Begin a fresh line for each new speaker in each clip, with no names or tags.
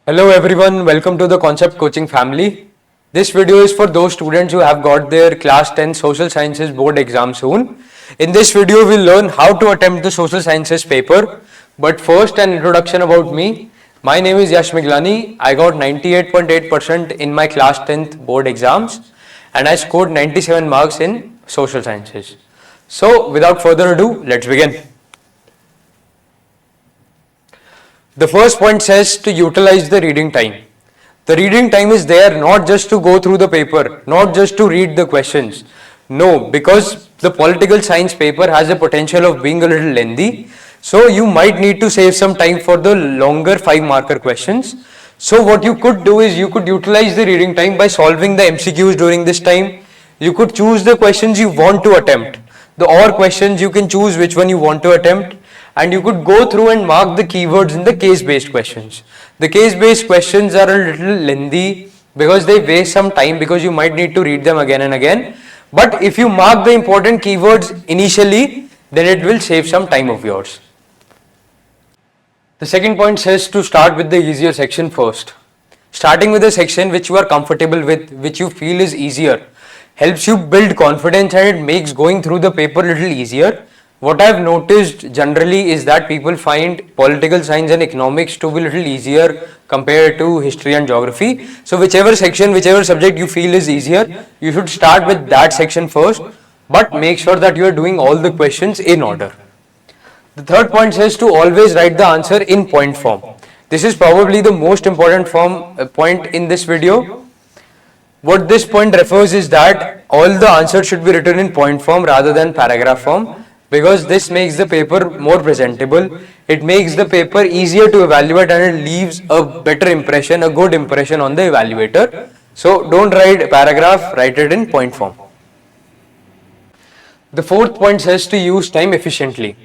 Hello everyone, welcome to the Concept Coaching family. This video is for those students who have got their class 10 social sciences board exam soon. In this video we'll learn how to attempt the social sciences paper. But first an introduction about me. My name is Yash Miglani. I got 98.8% in my class 10th board exams and I scored 97 marks in social sciences. So without further ado, let's begin. The first point says to utilize the reading time. The reading time is there not just to go through the paper, not just to read the questions. No, because the political science paper has a potential of being a little lengthy. So you might need to save some time for the longer 5-marker questions. So what you could do is you could utilize the reading time by solving the MCQs during this time. You could choose the questions you want to attempt. The OR questions you can choose which one you want to attempt. And you could go through and mark the keywords in the case-based questions. The case-based questions are a little lengthy because they waste some time because you might need to read them again and again. But if you mark the important keywords initially, then it will save some time of yours. The second point says to start with the easier section first. Starting with a section which you are comfortable with, which you feel is easier, helps you build confidence and it makes going through the paper a little easier. What I have noticed generally is that people find political science and economics to be a little easier compared to history and geography. So whichever section, whichever subject you feel is easier, you should start with that section first, but make sure that you are doing all the questions in order. The third point says to always write the answer in point form. This is probably the most important point in this video. What this point refers is that all the answers should be written in point form rather than paragraph form. Because this makes the paper more presentable, it makes the paper easier to evaluate and it leaves a better impression, a good impression on the evaluator. So don't write a paragraph, write it in point form. The fourth point says to use time efficiently.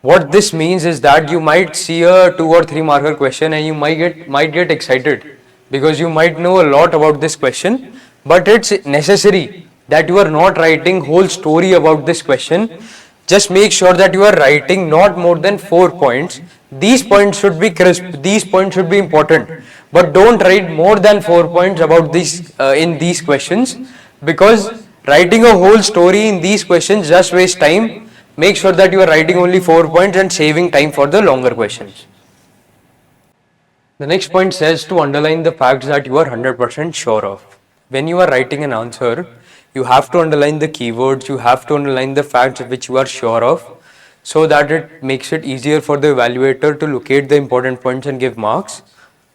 What this means is that you might see a 2 or 3 marker question and you might get excited because you might know a lot about this question, but it's necessary that you are not writing whole story about this question. Just make sure that you are writing not more than 4 points. These points should be crisp, these points should be important, but don't write more than 4 points about this in these questions, because writing a whole story in these questions just wastes time. Make sure that you are writing only 4 points and saving time for the longer questions. The next point says to underline the facts that you are 100% sure of. When you are writing an answer, you have to underline the keywords, you have to underline the facts which you are sure of, so that it makes it easier for the evaluator to locate the important points and give marks.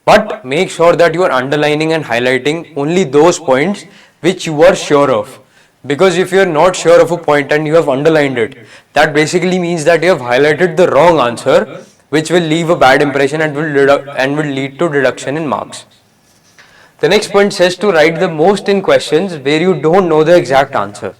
But make sure that you are underlining and highlighting only those points which you are sure of. Because if you are not sure of a point and you have underlined it, that basically means that you have highlighted the wrong answer, which will leave a bad impression and will lead to deduction in marks. The next point says to write the most in questions where you don't know the exact answer.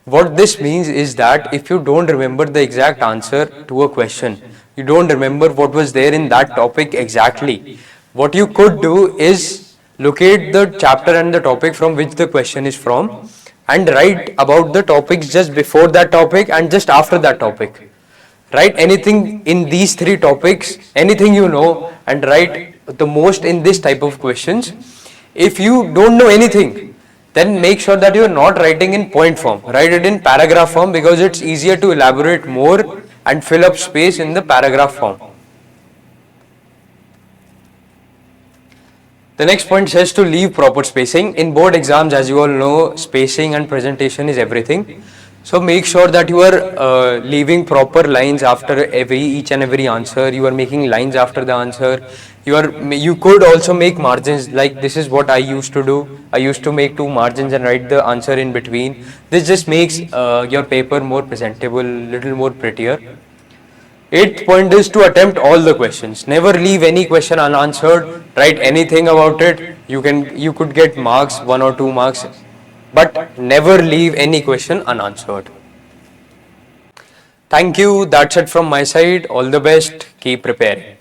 What this means is that if you don't remember the exact answer to a question, you don't remember what was there in that topic exactly, what you could do is locate the chapter and the topic from which the question is from and write about the topics just before that topic and just after that topic. Write anything in these 3 topics, anything you know, and write the most in this type of questions. If you don't know anything, then make sure that you are not writing in point form. Write it in paragraph form because it's easier to elaborate more and fill up space in the paragraph form. The next point says to leave proper spacing. In board exams, as you all know, spacing and presentation is everything. So make sure that you are leaving proper lines after each and every answer. You are making lines after the answer. You could also make margins, like this is what I used to do. I used to make 2 margins and write the answer in between. This just makes your paper more presentable, little more prettier. 8th point is to attempt all the questions. Never leave any question unanswered. Write anything about it. You could get marks, 1 or 2 marks, but never leave any question unanswered. Thank you. That's it from my side. All the best. Keep preparing.